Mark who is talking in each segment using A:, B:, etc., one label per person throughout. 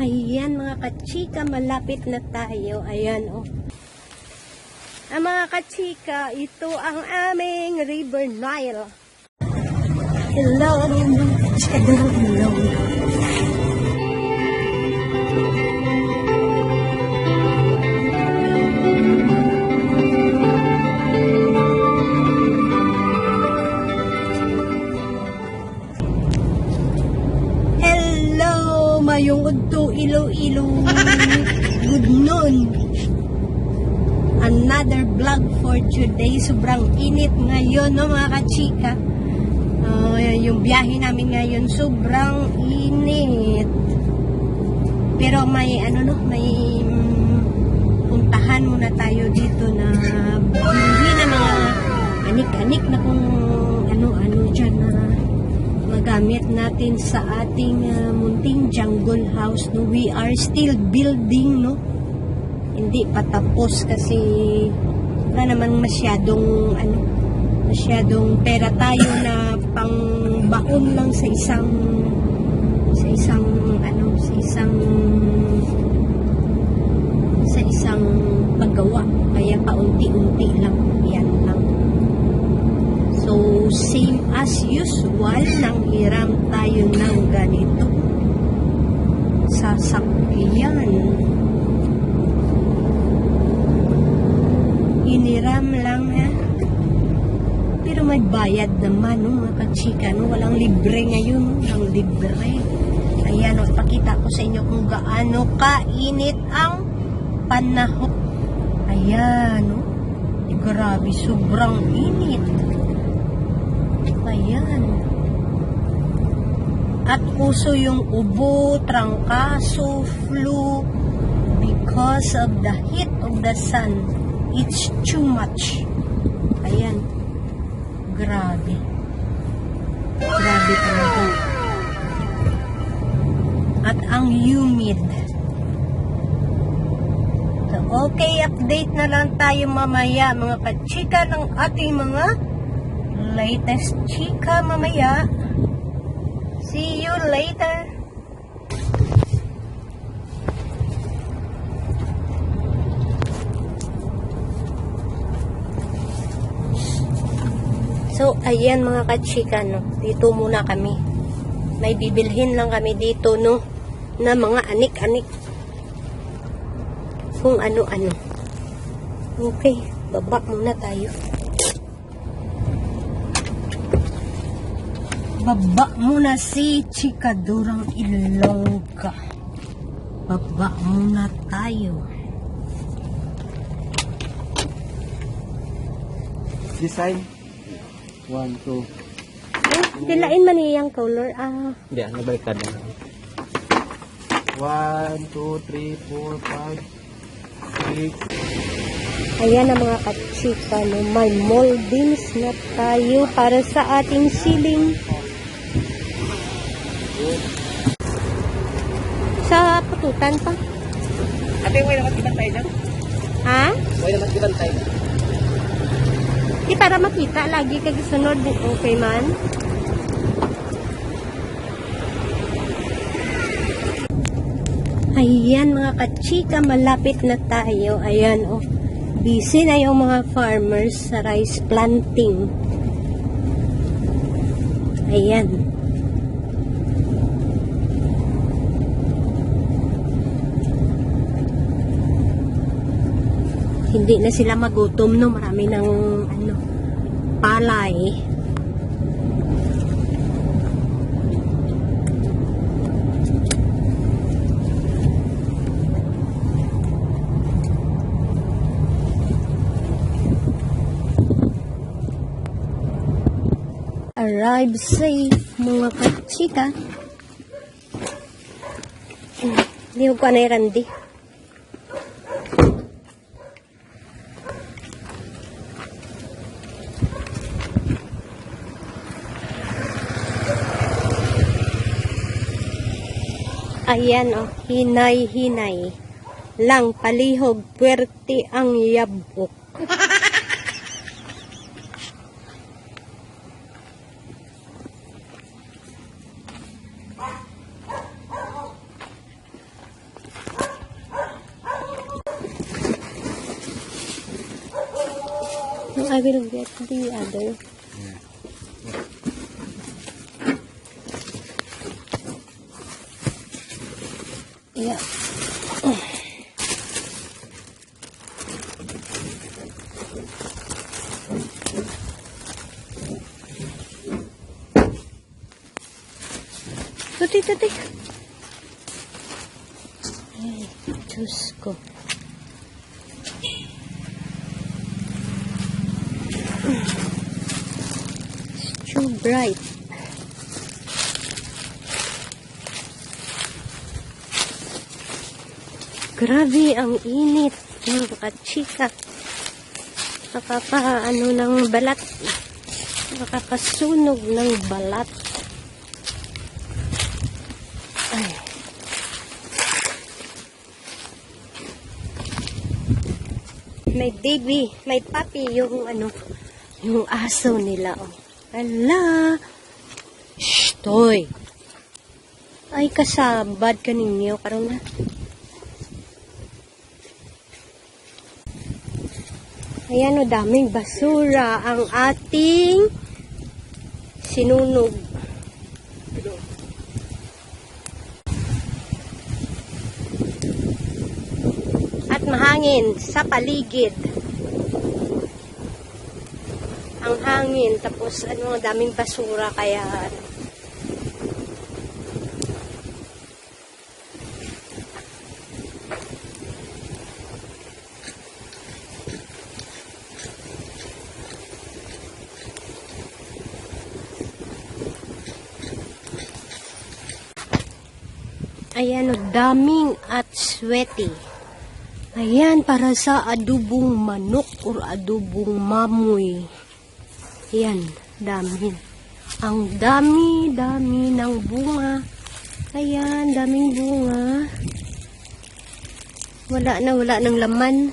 A: Ayan mga kachika, malapit na tayo. Ayan oh. Mga kachika, ito ang aming River Nile. Hello, mga kachika. Hello. Mayong udto Iloilo. Good noon. Another vlog for today. Sobrang init ngayon, no mga kachika. Yung biyahe namin ngayon sobrang init. Pero may may puntahan muna tayo dito na bilhin na mga anik-anik na kung ano-ano dyan na magamit natin sa ating munting jungle house, no. We are still building, no. Hindi pa tapos kasi wala naman masyadong pera tayo na pangbaon lang sa isang paggawa, kaya paunti-unti lang, yan lang. So, same as usual, nanghiram tayo ng ganito sasakyan. Hiniram lang pero may bayad naman, no, mga kachika, no? Walang libre ngayon, walang libre. Ayan, no, ipakita ko sa inyo kung gaano kainit ang panahon. Ayan, no? Grabe, sobrang init. Ayan. At uso yung ubo, trangkaso, flu because of the heat of the sun. It's too much. Ayan. Grabe. Grabe talaga. At ang humid. So, okay, update na lang tayo mamaya mga kachika ng ating mga latest chika mamaya. See you later. So, ayan mga kachika, no. Dito muna kami. May bibilhin lang kami dito, no, na mga anik-anik. Kung ano-ano. Okay, baba muna tayo. Baba muna si Chikadurang Ilongga. Baba muna tayo.
B: Design 1, 2.
A: Dilain man iyang color.
B: Hindi, nabaliktad na. 1, 2, 3, 4, 5, 6.
A: Ayan ang mga kachika, no? May moldings na tayo para sa ating ceiling. Sa pututan pa.
B: Ate, may naman kibantay dyan?
A: Ha?
B: May naman kibantay.
A: Di para makita lagi kagisunod. Okay man. Ayan mga kachika, malapit na tayo. Ayan oh. Busy na yung mga farmers sa rice planting. Ayan. Hindi na sila magutom, no. Marami ng palay. Arrive safe mga kachika. Hindi ko na Randy. Ayan oh, hinay-hinay lang palihog, puwerte ang yabok. I will get the other. Yeah. Tuti. Ay, Diyos ko. It's too bright. Grabe ang init, mga kachika. Nakakaano ng balat. Nakakasunog ng balat. Ay. May baby, may puppy yung yung aso nila. Oh. Ala. Shh, toy. Ay, kasabad ka ninyo. Karoon na. Ayan o, daming basura ang ating sinunog. At mahangin sa paligid. Ang hangin, tapos daming basura kaya ayan o, daming at sweaty. Ayan, para sa adubong manok or adubong mamoy. Ayan, dami. Ang dami ng bunga. Ayan, daming bunga. Wala ng laman.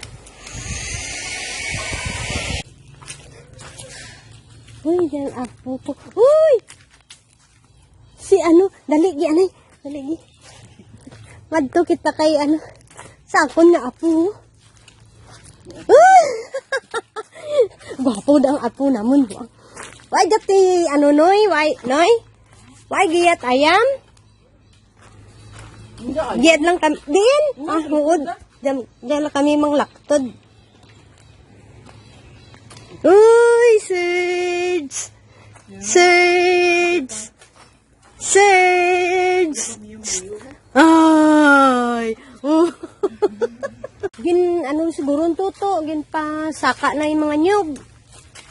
A: Uy, dyan apo ko. Uy! Dali gi. Madto kita kay sa akon nga apo. Gwapo daw ang apo namon buang. Why dati noy? Why giyat ayam? Giyat lang kami din. Huod. Diyan lang kami manglaktod. Uy, Serge. Ay. Gin siguro tuto, gin pa saka na yung mga nyog.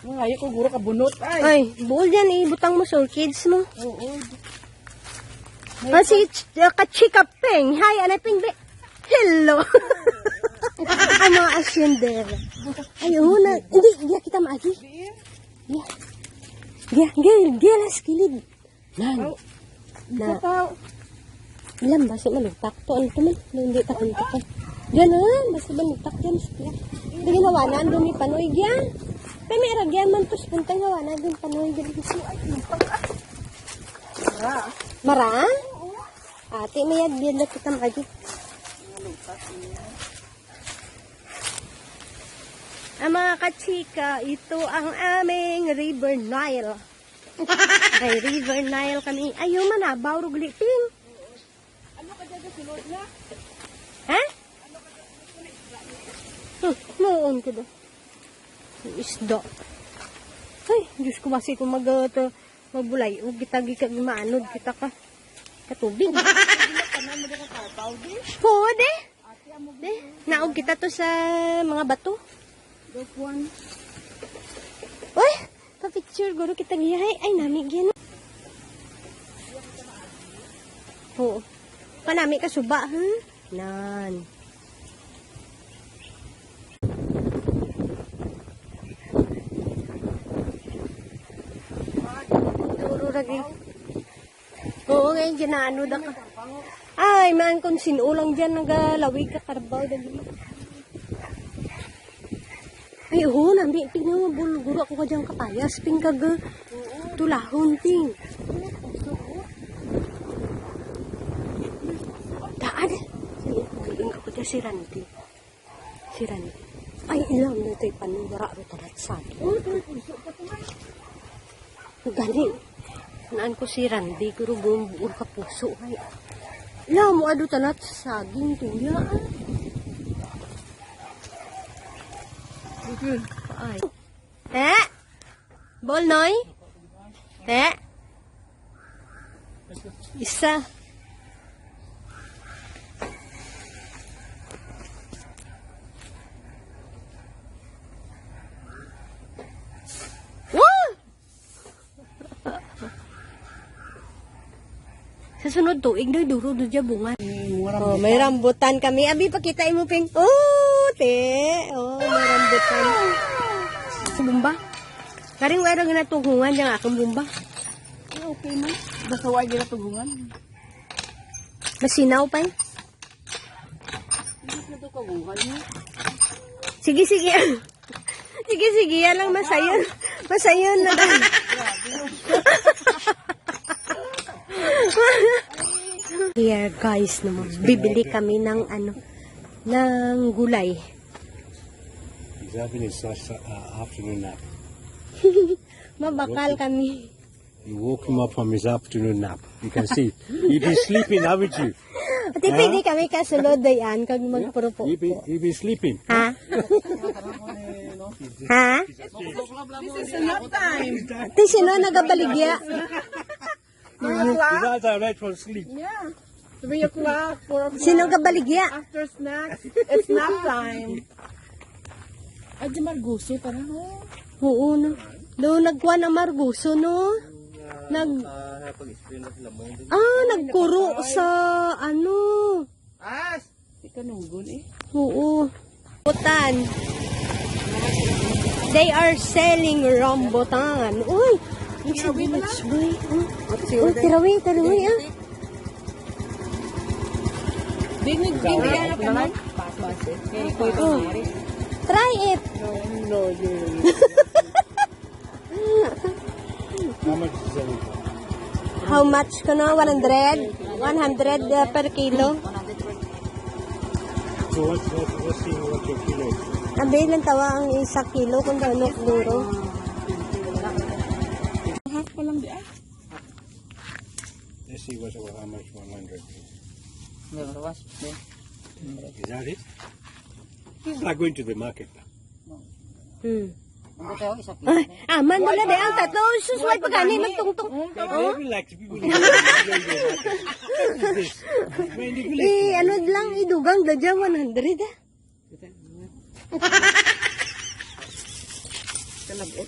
B: Ayaw ko guro ka bunot.
A: Ay, buol yan ibutang mo sa kids mo.
B: Oo.
A: Si Kachika Peng. Hi, Peng. Hello. Ang mga asyender. Ayaw na. Hindi, kita maagi. Gilas kilid. Nan. Na. Ilan basi malugtak to ano to man hindi ta kuntakan. Diyan basi malugtak diyan siya. Di ginawa na dumi panoy gyan. Kay may ragyan man tos puntang gawa na dun panoy gyan si ay Mara? Ate may agyan na kita magi. Ang mga kachika, ito ang aming River Nile. Kay River Nile kami. Ayaw man bawrog liping.
B: Ano ka dyan sunod na?
A: Ha? Noon ko daw. Isda. Ay, Diyos ko basi kung magbulay. O kita maanod kita ka. Katubig. Pwede. Naog kita to sa mga bato. Uy, pa-picture guro kita giyahay. Ay, nami gyan. Oo. Panami ka suba, Nan. Turo lagi. Oo, ngayon ginaano da ka. Ay, man kung sinulang dyan, nagalawig ka karbaw. Ay, oo, nami. Tingnan mo, bulguro ako ka dyan kapayas. Pingkag tulahon, ting. Daan. Sabihin ko dyan si Randy. Ay, ilang dito panubara ro talat sa. Galing. Naan ko si Randy, pero buong ka puso. Ay, ilang mo ado talat sa saging tuya. Ay. Bolnoy? Isa. Sa sunod tuig na duro do dya bunga. Oh, may rambutan kami. Abi pakita mo ping. Oh, te. Oh, may rambutan. Sa bumba. Karing wala nga natugungan yang akong bumba.
B: Okay man. Basta wag gila tugungan.
A: Masinaw pa.
B: Hindi na to kagungan mo.
A: Sige. Sige, yan lang masayon. Masayon na lang. Here guys, naman, bibili kami ng ng gulay.
C: He's having his afternoon nap.
A: Mabakal kami.
C: You woke him up from his afternoon nap. You can see. He'd be sleeping, haven't you?
A: At pwede kami kasulod yan kag magprupo.
C: He'd be sleeping.
A: Ha? Ha?
B: This is enough time.
A: Ati sino nagabaligya?
C: His eyes are right from sleep.
B: Yeah. 3 o'clock, 4 o'clock.
A: Sino nagabaligya?
B: After snacks, it's nap time. Ay, di marguso pa na, no?
A: Oo no. Do nagkuha ng marguso no. Nagkuro sa
B: Di ka nunggun eh.
A: Oo. Rambutan. They are selling rambutan. Uy! Isa village boy. Oh, tirawi ah.
B: Dinig ka naman.
A: Oh. Try it.
B: No, you.
C: How much is it?
A: How much ka na? 100? 100 per kilo.
C: So what's your kilo?
A: Abi lang tawa ang 1 kilo kung danok duro.
B: Half pa lang di ay.
C: Let's see how much 100 is. Is that it? This is like going to the market.
A: Ay, aman mo na de ang tatlo. Susway pa gani magtungtong.
C: I like people.
A: Ano lang idugang dadya 100 ah.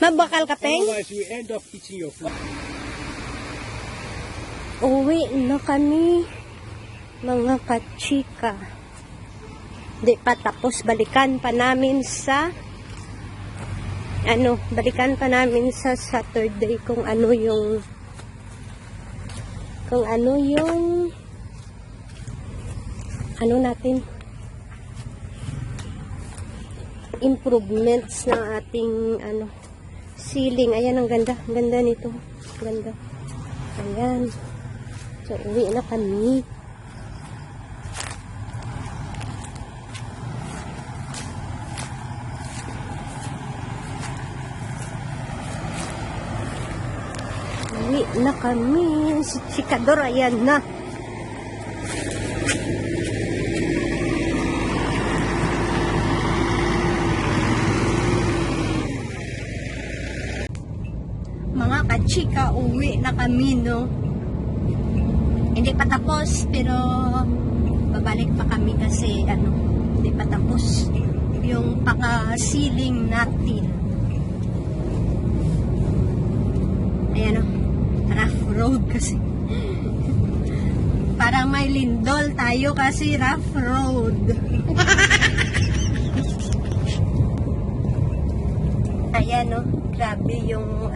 A: Mabakal ka peng?
C: Otherwise, you end up eating your food.
A: Uwi na kami, mga kachika. Di pa tapos, balikan pa namin sa Saturday kung ano yung natin improvements ng ating ceiling. Ayan, ang ganda nito. Ganda. Ayan. So, uwi na kami. Uwi na kami. Si Chikador, ayan na. Mga kachika, uwi na kami, no? Hindi pa tapos, pero babalik pa kami kasi, hindi pa tapos yung paka-ceiling natin. Ayan, rough road kasi. Parang may lindol tayo kasi rough road. Ayan, no? Grabe yung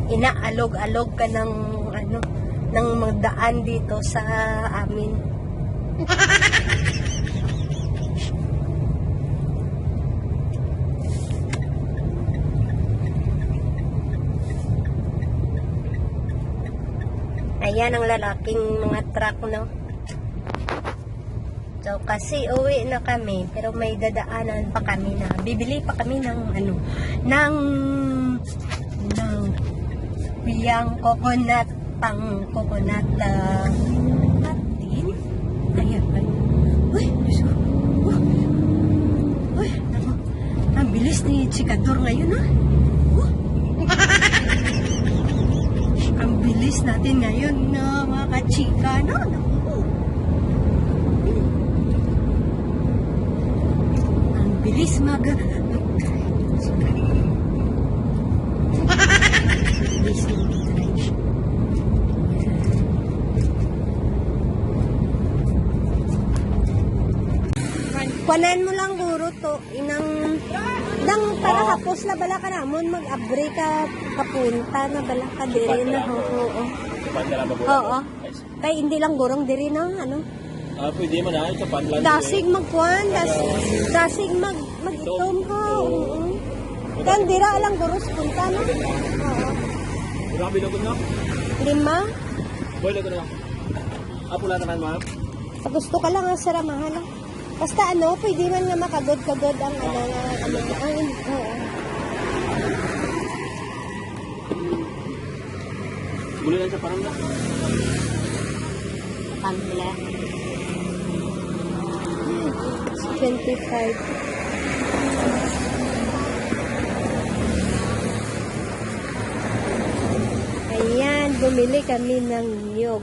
A: inaalog-alog ka ng magdaan dito sa amin. Ayan ang lalaking mga truck, no? dito kasi uwi na kami pero may dadaanan pa kami na bibili pa kami ng ng biyang coconut pang coconut natin. Ayan pa. Uy, uy, naku. Ang bilis ni Chikador ngayon, ha? Ang bilis natin ngayon, mga kachika, no? Ang bilis bilis mag-drive. Kuanan mo lang guro to inang para hapos la bala ka namon mag-abre ka kapunta na bala ka diri na oo. Oo. Kay hindi lang gurong diri na
C: Pwede mo na, kapan lang.
A: dasig magkuan, dasig mag-itom ha. Oo. Kan dira lang guros punta no. Oo.
C: Grabe lang ko na.
A: 5.
C: Boy lang ko na. Pula naman, ma'am.
A: Pag gusto ka lang sa ramahan lang. Basta pwede man nga makagod-kagod ang oo.
C: Muli lang sa parang na.
A: Pamela. 25. Ayan, bumili kami ng niyog.